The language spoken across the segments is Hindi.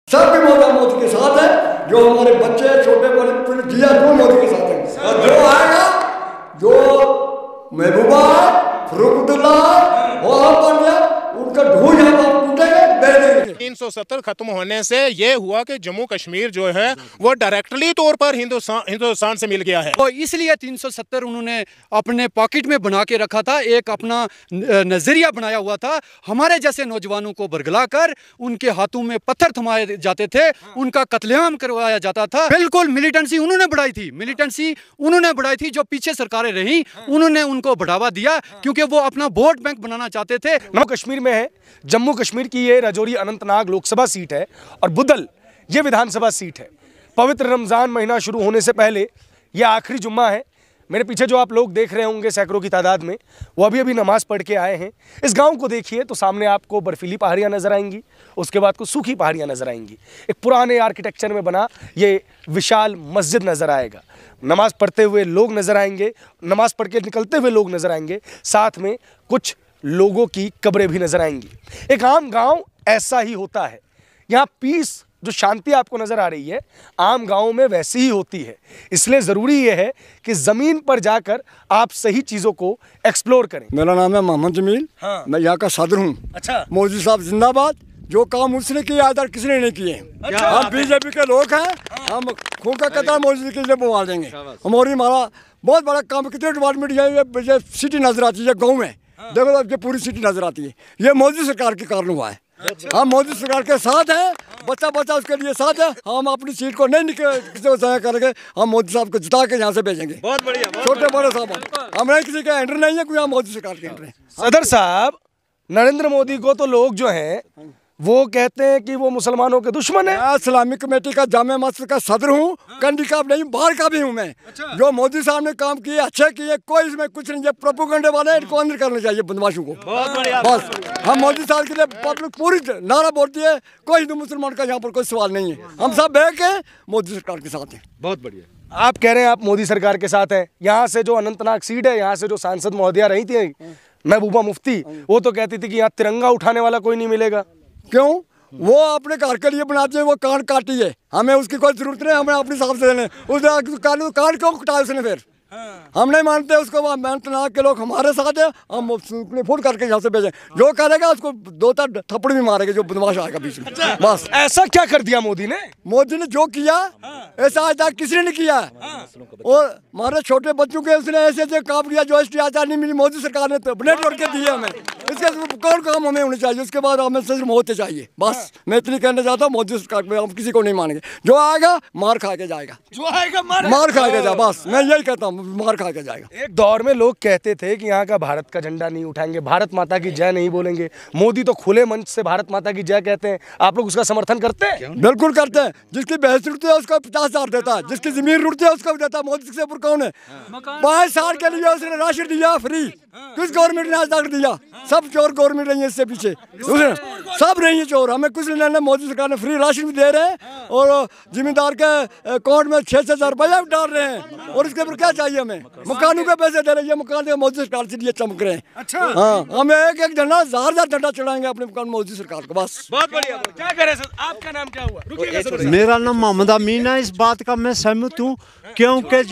सब भी मोदी के साथ है। जो हमारे बच्चे छोटे बड़े जिया जो मोदी के साथ है। और जो आएगा जो महबूबा फरूकुल्ला वहां पर गया उनका ढूंढ टूटेगा 370 खत्म होने से ये हुआ कि जम्मू कश्मीर जो है वो डायरेक्टली तौर पर हिंदुस्तान से मिल गया है। तो इसलिए 370 उन्होंने अपने पॉकेट में बना के रखा था, एक अपना नजरिया बनाया हुआ था। हमारे जैसे नौजवानों को बरगला कर उनके हाथों में पत्थर थमाए जाते थे, उनका कत्लेआम करवाया जाता था। बिल्कुल मिलिटेंसी उन्होंने बढ़ाई थी, जो पीछे सरकारें रही उन्होंने उनको बढ़ावा दिया क्योंकि वो अपना वोट बैंक बनाना चाहते थे। जम्मू कश्मीर में है, जम्मू कश्मीर की ये राजौरी अनंतनाग लोकसभा सीट है और बुदल ये विधानसभा सीट है। पवित्र रमज़ान महीना शुरू होने से पहले ये आखिरी जुम्मा है। मेरे पीछे जो आप लोग देख रहे होंगे सैकड़ों की तादाद में, वो अभी नमाज पढ़ के आए हैं। इस गांव को देखिए तो सामने आपको बर्फीली पहाड़ियां नजर आएंगी, उसके बाद कुछ सूखी पहाड़ियां नजर आएंगी। एक पुराने आर्किटेक्चर में बना ये विशाल मस्जिद नजर आएगा। नमाज पढ़ते हुए लोग नजर आएंगे, नमाज पढ़ के निकलते हुए लोग नजर आएंगे, साथ में कुछ लोगों की कब्रें भी नजर आएंगी। एक आम गाँव ऐसा ही होता है। यहाँ पीस जो शांति आपको नजर आ रही है आम गाँव में वैसी ही होती है। इसलिए ज़रूरी ये है कि ज़मीन पर जाकर आप सही चीज़ों को एक्सप्लोर करें। मेरा नाम है मोहम्मद जमील। हाँ। मैं यहाँ का सदर हूँ। अच्छा। मोदी साहब जिंदाबाद। जो काम उसने किया इधर किसी ने नहीं किए। अच्छा। हम बीजेपी के लोग हैं। हम खून का कतरा मोदी के लिए बोल देंगे। हमारी हमारा बहुत बड़ा काम कितने डिपार्टमेंट ये सिटी नजर आती है गाँव में। देखो ये पूरी सिटी नजर आती है। ये मोदी सरकार के कारण हुआ है। हम मोदी सरकार के साथ हैं, बच्चा उसके लिए साथ है। हम अपनी सीट को नहीं किसी को ज़ाया करेंगे। हम मोदी साहब को जिता के यहाँ से भेजेंगे। बहुत बढ़िया। छोटे बड़े साहब हम नहीं किसी के एंटर नहीं है, कोई हम मोदी सरकार के एंटर है। सदर साहब, नरेंद्र मोदी को तो लोग जो हैं वो कहते हैं कि वो मुसलमानों के दुश्मन है। मैं इस्लामिक कमेटी का जामे मस्जिद का सदर हूँ। कंडी का नहीं बाहर का भी हूँ मैं। जो मोदी साहब ने काम किए अच्छे किए, कोई इसमें कुछ नहीं है। प्रोपेगेंडा वाले इनको अंदर करना चाहिए बदमाशों को। बस हम मोदी साहब के लिए पब्लिक पूरी नारा बोलती है। कोई हिंदू मुसलमान का यहाँ पर कोई सवाल नहीं है। हम सब बैठ के मोदी सरकार के साथ हैं। बहुत बढ़िया। आप कह रहे हैं आप मोदी सरकार के साथ हैं। यहाँ से जो अनंतनाग सीट है, यहाँ से जो सांसद महोदया रही थी महबूबा मुफ्ती, वो तो कहती थी कि यहाँ तिरंगा उठाने वाला कोई नहीं मिलेगा। क्यों? वो अपने घर के लिए बनाते हैं, वो कान काटी है। हमें उसकी कोई जरूरत नहीं, हमें अपने हिसाब से देने। उस कान क्यों कटाया उसने फिर? हम नहीं मानते उसको। अनंतनाग के लोग हमारे साथ है। हम फोन करके यहाँ से भेजें। जो करेगा उसको 2-4 थप्पड़ भी मारेंगे जो बदमाश आएगा बीच में। बस ऐसा क्या कर दिया मोदी ने? मोदी ने जो किया ऐसा आज तक किसी ने नहीं किया। और हमारे छोटे बच्चों के उसने ऐसे काम किया जो एसटी आचार नहीं मिली। मोदी सरकार ने तो ब्लेड तोड़ के दिए हमें। इसके कौन काम हमें होने चाहिए, उसके बाद हमें सिर्फ होते चाहिए। बस मैं इतनी कहना चाहता हूँ, मोदी सरकार में हम किसी को नहीं मानेंगे। जो आएगा मार खा के जाएगा, मार खा के जाए। बस मैं यही कहता हूँ, मार खा के जाएगा। एक दौर में लोग कहते थे कि यहाँ का भारत का झंडा नहीं उठाएंगे, भारत माता की जय नहीं बोलेंगे। मोदी तो खुले मंच से भारत माता की जय कहते हैं। आप लोग उसका समर्थन करते हैं? बिल्कुल करते हैं। जिसकी भैंस रुकती है उसको 50,000 देता है, जिसकी जमीन रुकती है उसको भी देता है। मोदी से ऊपर कौन है? 5 साल के लिए उसने राशन दिया फ्री। किस गवर्नमेंट ने आज तक दिया? सब चोर गवर्नमेंट रही है इससे पीछे, सब रही है चोर। हमें कुछ नहीं लेना। मोदी सरकार ने फ्री राशन भी दे रहे हैं और जिम्मेदार के अकाउंट में 6,000 रुपया भी डाल रहे हैं। और इसके ऊपर क्या चाहिए हमें? मकानों के पैसे दे रही है। मकान मोदी सरकार से लिए चमक रहे हैं। अच्छा। हाँ, हम एक झंडा 1000 झंडा चढ़ाएंगे अपने मकान मोदी सरकार को। बस बहुत बढ़िया। क्या करें सर? आपका नाम क्या हुआ? मेरा नाम मोहम्मद अमीन है। इस बात का मैं सहमत हूँ क्योंकि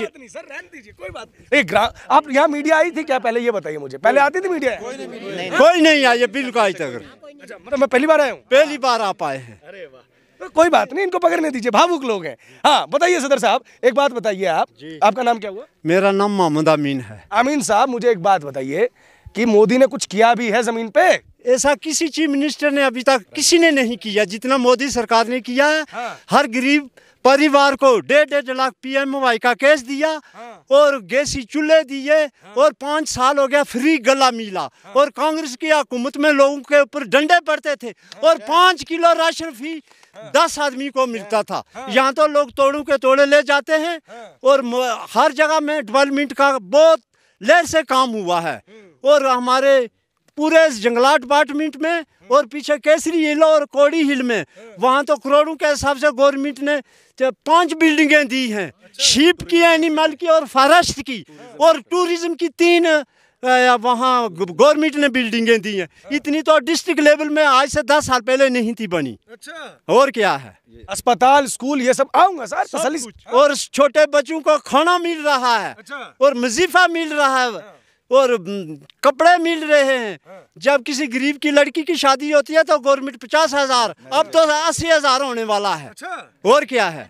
कोई बात नहीं। आप यहाँ मीडिया आई थी क्या पहले, ये बताइए मुझे। पहले आती थी मीडिया? कोई नहीं आया बिल्कुल आज तक। अच्छा, मतलब मैं पहली बार आया हूँ? पहली बार आप आए हैं। अरे वाह। तो कोई बात नहीं, इनको पकड़ने दीजिए, भावुक लोग हैं। हाँ बताइए सदर साहब, एक बात बताइए। आपका नाम क्या हुआ? मेरा नाम मोहम्मद अमीन है। अमीन साहब, मुझे एक बात बताइए कि मोदी ने कुछ किया भी है जमीन पे? ऐसा किसी चीफ मिनिस्टर ने अभी तक किसी ने नहीं किया जितना मोदी सरकार ने किया है। हाँ। हर गरीब परिवार को 1.5 लाख PMY का कैश दिया। हाँ। और गैसी चूल्हे दिए। हाँ। और 5 साल हो गया फ्री गला मिला। हाँ। और कांग्रेस की हुकूमत में लोगों के ऊपर डंडे पड़ते थे। हाँ। और 5 किलो राशन फी 10 आदमी को मिलता था। हाँ। यहाँ तो लोग तोड़ू के तोड़े ले जाते हैं। हाँ। और हर जगह में डेवलपमेंट का बहुत लेट से काम हुआ है। और हमारे पूरे जंगलात डिपार्टमेंट में और पीछे केसरी हिल और कोड़ी हिल में वहाँ तो करोड़ों के हिसाब से गवर्नमेंट ने 5 बिल्डिंगें दी हैं। शीप की, एनिमल की और फॉरेस्ट की और टूरिज्म की 3 वहाँ गवर्नमेंट ने बिल्डिंगें दी हैं। इतनी तो डिस्ट्रिक्ट लेवल में आज से 10 साल पहले नहीं थी बनी। अच्छा, और क्या है, अस्पताल, स्कूल, ये सब आऊंगा सर तसल्ली से। और छोटे बच्चों को खाना मिल रहा है। अच्छा। और वजीफा मिल रहा है। और कपड़े मिल रहे हैं। जब किसी गरीब की लड़की की शादी होती है तो गवर्नमेंट 50,000, अब तो 80,000 होने वाला है। अच्छा। और क्या है।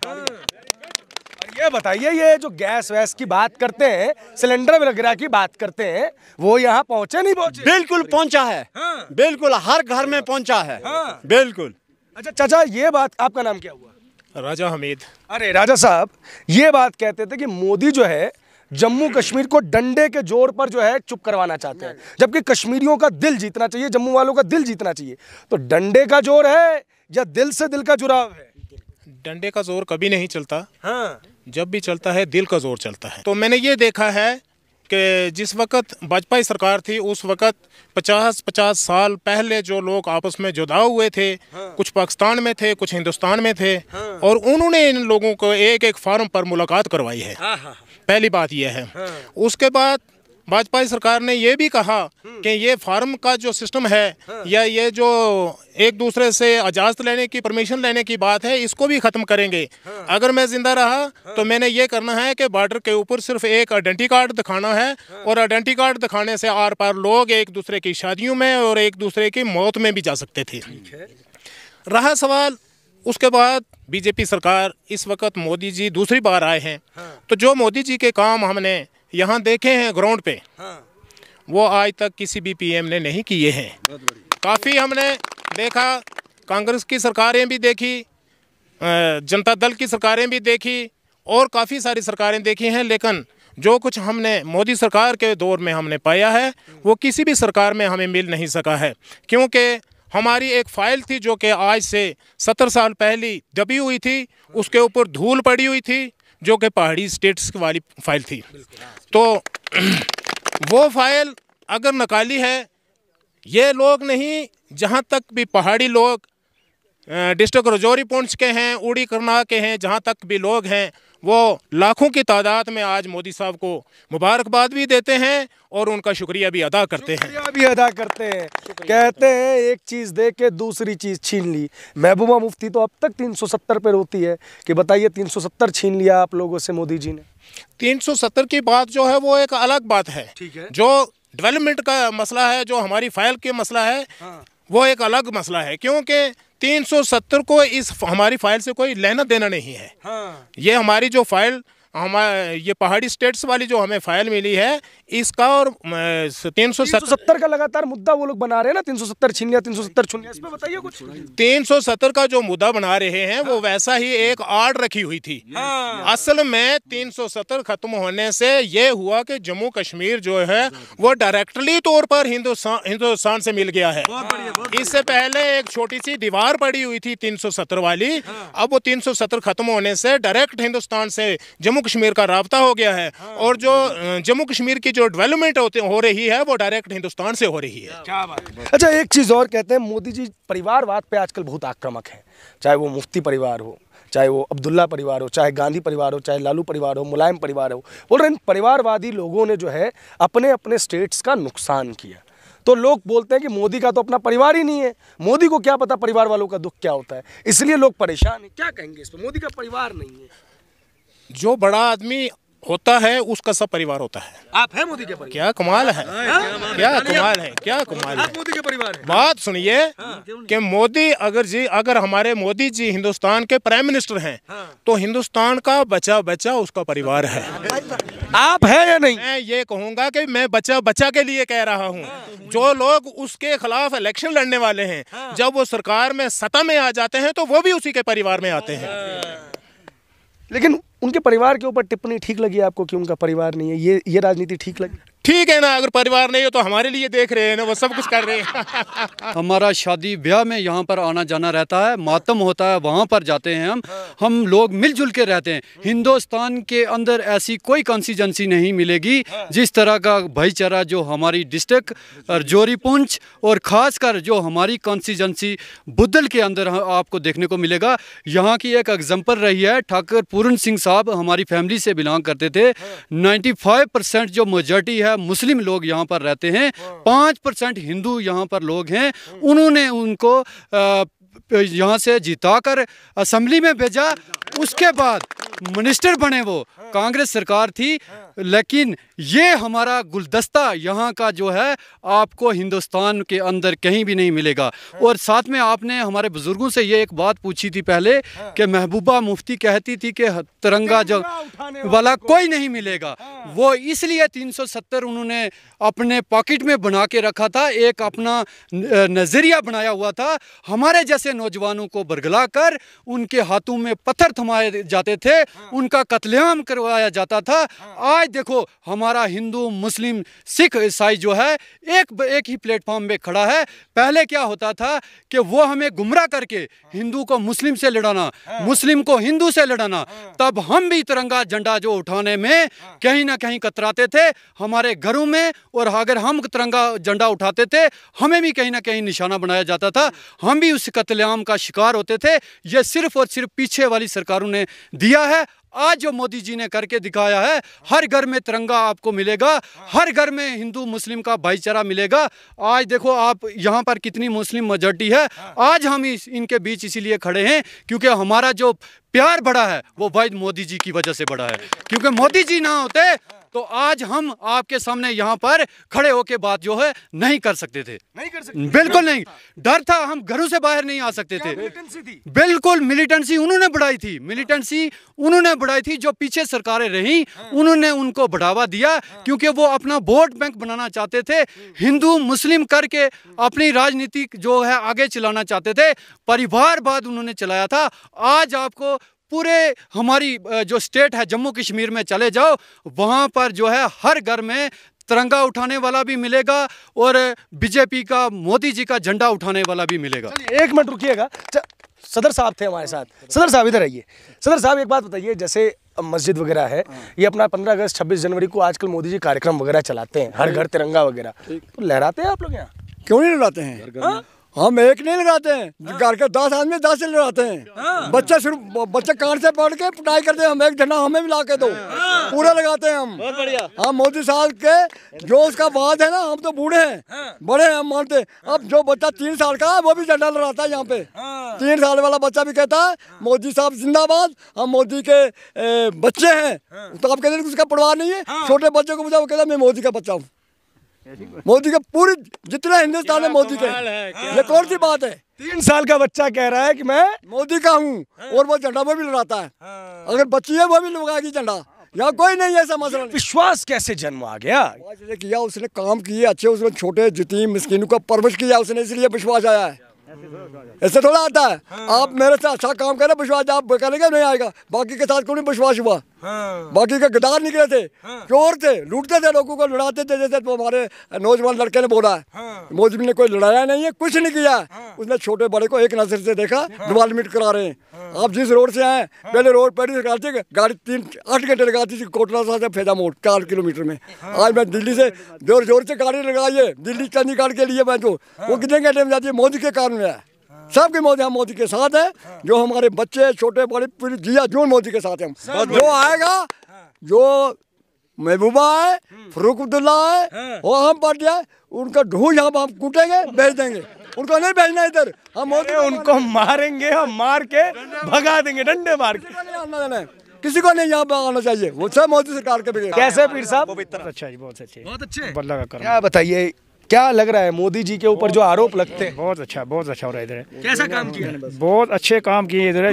ये बताइए, ये जो गैस वैस की बात करते हैं, सिलेंडर वगैरह की बात करते हैं, वो यहाँ पहुँचे नहीं पहुँचे? बिल्कुल पहुंचा है। हाँ। बिल्कुल हर घर में पहुंचा है। हाँ। बिल्कुल। अच्छा चाचा, ये बात, आपका नाम क्या हुआ? राजा हमीद। अरे राजा साहब, ये बात कहते थे कि मोदी जो है जम्मू कश्मीर को डंडे के जोर पर जो है चुप करवाना चाहते हैं, जबकि कश्मीरियों का दिल जीतना चाहिए, जम्मू वालों का दिल जीतना चाहिए। तो डंडे का जोर है या दिल से दिल का जुड़ाव है? डंडे का जोर कभी नहीं चलता। हाँ। जब भी चलता है दिल का जोर चलता है। तो मैंने ये देखा है कि जिस वक्त भाजपा सरकार थी उस वक्त 50-50 साल पहले जो लोग आपस में जुदा हुए थे, कुछ पाकिस्तान में थे, कुछ हिंदुस्तान में थे, और उन्होंने इन लोगों को एक एक फार्म पर मुलाकात करवाई है। पहली बात यह है। उसके बाद भाजपा सरकार ने यह भी कहा कि ये फार्म का जो सिस्टम है या ये जो एक दूसरे से इजाज़त लेने की, परमिशन लेने की बात है, इसको भी ख़त्म करेंगे। अगर मैं ज़िंदा रहा तो मैंने ये करना है कि बॉर्डर के ऊपर सिर्फ एक आइडेंटिटी कार्ड दिखाना है, और आइडेंटिटी कार्ड दिखाने से आर पार लोग एक दूसरे की शादियों में और एक दूसरे की मौत में भी जा सकते थे। रहा सवाल, उसके बाद बीजेपी सरकार, इस वक्त मोदी जी दूसरी बार आए हैं, तो जो मोदी जी के काम हमने यहाँ देखे हैं ग्राउंड पे, वो आज तक किसी भी पीएम ने नहीं किए हैं। काफ़ी हमने देखा, कांग्रेस की सरकारें भी देखी, जनता दल की सरकारें भी देखी, और काफ़ी सारी सरकारें देखी हैं, लेकिन जो कुछ हमने मोदी सरकार के दौर में हमने पाया है वो किसी भी सरकार में हमें मिल नहीं सका है। क्योंकि हमारी एक फ़ाइल थी जो कि आज से 70 साल पहले दबी हुई थी, उसके ऊपर धूल पड़ी हुई थी, जो कि पहाड़ी स्टेट्स वाली फ़ाइल थी। तो वो फाइल अगर निकाली है, ये लोग नहीं, जहाँ तक भी पहाड़ी लोग डिस्ट्रिक्ट राजौरी पुंछ के हैं, उड़ी करनाल के हैं, जहाँ तक भी लोग हैं, वो लाखों की तादाद में आज मोदी साहब को मुबारकबाद भी देते हैं और उनका शुक्रिया भी अदा करते हैं। कहते हैं एक चीज़ दे के दूसरी चीज़ छीन ली। महबूबा मुफ्ती तो अब तक 370 पे रोती है कि बताइए 370 छीन लिया आप लोगों से मोदी जी ने। 370 की बात जो है वो एक अलग बात है। जो डेवलपमेंट का मसला है, जो हमारी फाइल के मसला है, वो एक अलग मसला है। क्योंकि 370 को इस हमारी फाइल से कोई लेना देना नहीं है। ये हमारी जो फाइल, ये पहाड़ी स्टेट्स वाली जो हमें फाइल मिली है, इसका और 370 का लगातार मुद्दा वो लोग बना रहे हैं ना, 370 छीन लिया, 370 छीन लिया, इस पे बताइए कुछ। 370 का जो मुद्दा बना रहे हैं वो वैसा ही एक आड़ रखी हुई थी। असल में 370 खत्म होने से ये हुआ कि जम्मू कश्मीर जो है वो डायरेक्टली तौर पर हिंदुस्तान से मिल गया है। इससे पहले एक छोटी सी दीवार पड़ी हुई थी 370 वाली, अब वो 370 खत्म होने से डायरेक्ट हिंदुस्तान से जम्मू कश्मीर का राब्ता हो गया है, और जो जम्मू कश्मीर की जो डेवलपमेंट हो रही है वो डायरेक्ट हिंदुस्तान से हो रही है। क्या बात। अच्छा, एक चीज़ और कहते हैं, मोदी जी परिवारवाद पे आजकल बहुत आक्रामक हैं, चाहे वो मुफ्ती परिवार हो, चाहे वो अब्दुल्ला परिवार हो, चाहे गांधी परिवार हो, चाहे लालू परिवार हो, मुलायम परिवार हो। बोल रहे इन परिवारवादी लोगों ने जो है अपने अपने स्टेट्स का नुकसान किया। तो लोग बोलते हैं कि मोदी का तो अपना परिवार ही नहीं है, मोदी को क्या पता परिवार वालों का दुख क्या होता है, इसलिए लोग परेशान हैं। क्या कहेंगे इस पर? मोदी का परिवार नहीं है। जो बड़ा आदमी होता है उसका सब परिवार होता है। आप हैं मोदी के परिवार? क्या कमाल है, क्या कमाल है, क्या कमाल है। मोदी के परिवार है। बात सुनिए कि मोदी अगर हमारे मोदी जी हिंदुस्तान के प्राइम मिनिस्टर हैं, तो हिंदुस्तान का बचा बचा उसका परिवार है। आप हैं या नहीं? मैं ये कहूँगा कि मैं बचा बचा के लिए कह रहा हूँ। जो लोग उसके खिलाफ इलेक्शन लड़ने वाले हैं, जब वो सरकार में सत्ता में आ जाते हैं तो वो भी उसी के परिवार में आते हैं। लेकिन उनके परिवार के ऊपर टिप्पणी ठीक लगी आपको कि उनका परिवार नहीं है? ये राजनीति ठीक लगी? ठीक है ना, अगर परिवार नहीं हो तो हमारे लिए देख रहे हैं ना, वो सब कुछ कर रहे हैं। हमारा शादी ब्याह में यहाँ पर आना जाना रहता है, मातम होता है, वहाँ पर जाते हैं हम लोग मिलजुल के रहते हैं। हिंदुस्तान के अंदर ऐसी कोई कॉन्स्टिट्यूंसी नहीं मिलेगी जिस तरह का भाईचारा जो हमारी डिस्ट्रिक्ट राजौरी पुंछ और ख़ासकर जो हमारी कॉन्स्टिट्यूंसी बुद्धल के अंदर आपको देखने को मिलेगा। यहाँ की एक एग्जाम्पल रही है, ठाकुर पूरन सिंह साहब हमारी फैमिली से बिलोंग करते थे। 95% जो मेजॉरिटी है है मुस्लिम लोग यहाँ पर रहते हैं, 5% हिंदू यहाँ पर लोग हैं। उन्होंने उनको यहाँ से जिताकर असेंबली में भेजा। उसके बाद मिनिस्टर बने, वो कांग्रेस सरकार थी। लेकिन ये हमारा गुलदस्ता यहाँ का जो है आपको हिंदुस्तान के अंदर कहीं भी नहीं मिलेगा। और साथ में आपने हमारे बुजुर्गों से ये एक बात पूछी थी पहले कि महबूबा मुफ्ती कहती थी कि तिरंगा जो वाला कोई नहीं मिलेगा। वो इसलिए 370 उन्होंने अपने पॉकेट में बना के रखा था, एक अपना नज़रिया बनाया हुआ था। हमारे जैसे नौजवानों को बरगला कर उनके हाथों में पत्थर थमाए जाते थे, उनका कत्लेआम करवाया जाता था। आज देखो हमारा हिंदू मुस्लिम सिख ईसाई जो है एक ही प्लेटफॉर्म में खड़ा है। पहले क्या होता था कि वो हमें गुमराह करके हिंदू को मुस्लिम से लड़ाना, मुस्लिम को हिंदू से लड़ाना, तब हम भी तिरंगा झंडा जो उठाने में कहीं ना कहीं कतराते थे हमारे घरों में। और अगर हम तिरंगा झंडा उठाते थे हमें भी कहीं ना कहीं निशाना बनाया जाता था, हम भी उस कत्लेआम का शिकार होते थे। ये सिर्फ और सिर्फ पीछे वाली सरकारों ने दिया है। आज जो मोदी जी ने करके दिखाया है, हर घर में तिरंगा आपको मिलेगा, हर घर में हिंदू मुस्लिम का भाईचारा मिलेगा। आज देखो आप यहाँ पर कितनी मुस्लिम मेजॉरिटी है। आज हम इनके बीच इसीलिए खड़े हैं क्योंकि हमारा जो प्यार बढ़ा है वो वाहिद मोदी जी की वजह से बढ़ा है। क्योंकि मोदी जी ना होते तो आज हम आपके सामने यहाँ पर खड़े होके बात जो है नहीं कर सकते थे। नहीं कर सकते, बिल्कुल नहीं। डर था, हम घरों से बाहर नहीं आ सकते थे। बिल्कुल मिलिटेंसी उन्होंने बढ़ाई थी, मिलिटेंसी उन्होंने बढ़ाई थी। जो पीछे सरकारें रही उन्होंने उनको बढ़ावा दिया क्योंकि वो अपना वोट बैंक बनाना चाहते थे, हिंदू मुस्लिम करके अपनी राजनीति जो है आगे चलाना चाहते थे। परिवारवाद उन्होंने चलाया था। आज आपको पूरे हमारी जो स्टेट है जम्मू कश्मीर में चले जाओ, वहाँ पर जो है हर घर में तिरंगा उठाने वाला भी मिलेगा और बीजेपी का मोदी जी का झंडा उठाने वाला भी मिलेगा। एक मिनट रुकिएगा, सदर साहब थे हमारे साथ। सदर साहब इधर आइए। सदर साहब एक बात बताइए, जैसे मस्जिद वगैरह है, ये अपना 15 अगस्त 26 जनवरी को आजकल मोदी जी कार्यक्रम वगैरह चलाते हैं, हर घर तिरंगा वगैरह, तो लहराते हैं आप लोग यहाँ? क्यों नहीं लड़ाते हैं? हम एक नहीं लगाते हैं, घर के 10 आदमी 10 से लगाते हैं। बच्चे कान से पढ़ के पढ़ाई करते हैं, हम एक झंडा हमें भी ला के दो, पूरा लगाते हैं हम। बहुत बढ़िया। हम मोदी साहब के जो उसका बात है ना, हम तो बूढ़े हैं, बड़े हैं, हम मानते। अब जो बच्चा 3 साल का है वो भी झंडा लहराता है यहाँ पे। 3 साल वाला बच्चा भी कहता है मोदी साहब जिंदाबाद, हम मोदी के बच्चे हैं। तो आप कहते हैं उसका परवाह नहीं है? छोटे बच्चे को पूछा, वो कहता है मैं मोदी का बच्चा हूँ। मोदी के पूरी जितना हिंदुस्तान है मोदी के, ये कौन सी बात है? 3 साल का बच्चा कह रहा है कि मैं मोदी का हूँ और वो झंडा वो भी लहराता है। अगर बच्ची है वो भी लगाएगी झंडा, यहाँ कोई नहीं ऐसा मसला नहीं। विश्वास कैसे जन्म आ गया? किया उसने, काम किए अच्छे, उसने छोटे यतीम मिस्किनों का परवरिश किया उसने, इसलिए विश्वास आया है। ऐसे थोड़ा आता है आप मेरे से अच्छा काम करें विश्वास आप करेंगे नहीं आएगा। बाकी के साथ कोई विश्वास हुआ? बाकी के गद्दार निकले थे, चोर थे, लूटते थे, लोगों को लड़ाते थे। जैसे तो हमारे नौजवान लड़के ने बोला है, मोदी ने कोई लड़ाया नहीं है, कुछ नहीं किया। उसने छोटे बड़े को एक नजर से देखा, डेवलपमेंट करा रहे हैं। आप जिस रोड से आए, पहले रोड पहले गाड़ी 8 घंटे लगाती थी कोटला से फैजा मोड़ 4 किलोमीटर में। आज मैं दिल्ली से जोर जोर से गाड़ी लगाई है, दिल्ली चंडीगढ़ के लिए मैं जो वो कितने घंटे में जाती है, मोदी के कारण है। सबके मोदी, हम मोदी के साथ है। जो हमारे बच्चे छोटे बड़े पूरी जिया जो मोदी के साथ है हम। जो आएगा, जो महबूबा है, फरूक अब्दुल्ला है, वो हम पार्टी है, उनका ढूंढ यहाँ हम कूटेंगे, भेज देंगे। उनको नहीं भेजना इधर, हम मोदी उनको मारेंगे, हम मार के भगा देंगे, डंडे मार के। किसी को नहीं यहाँ पे आना चाहिए, वो सब मोदी सरकार के बगैर। कैसे पीर साहब? अच्छा जी, बहुत अच्छे, बहुत अच्छे। क्या बताइए, क्या लग रहा है मोदी जी के ऊपर जो आरोप लगते हैं? बहुत अच्छा हो रहा है इधर। कैसा काम किया? बहुत अच्छे काम किए इधर।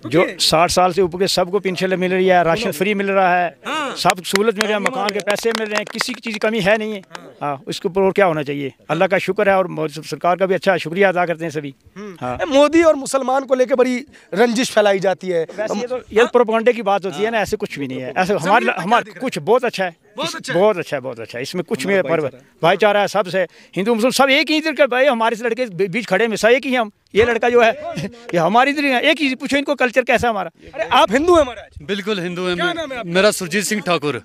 जो 60 साल से ऊपर के सबको पेंशन मिल रही है, राशन फ्री मिल रहा है, सब सहूलत मिल रहा है, मकान के पैसे मिल रहे हैं, किसी चीज़ की कमी है नहीं है। हाँ, उसके ऊपर और क्या होना चाहिए? अल्लाह का शुक्र है और सरकार का भी अच्छा शुक्रिया अदा करते हैं सभी। हाँ, मोदी और मुसलमान को लेकर बड़ी रंजिश फैलाई जाती है। ये प्रोपेगेंडे की बात होती है ना, ऐसे कुछ भी नहीं है। ऐसे हमारे कुछ बहुत अच्छा है, बहुत अच्छा है। इसमें कुछ में भाईचारा है, सबसे हिंदू मुस्लिम सब एक ही इधर के भाई, हमारे लड़के बीच खड़े में सब एक ही हम। ये लड़का जो है ये हमारी इधर एक ही, पूछो इनको कल्चर कैसा हमारा। अरे आप हिंदू हैं महाराज? बिल्कुल हिंदू है। मेरा सुरजीत सिंह ठाकुर।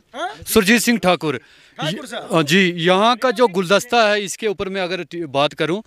सुरजीत सिंह ठाकुर जी। यहाँ का जो गुलदस्ता है इसके ऊपर मैं अगर बात करूँ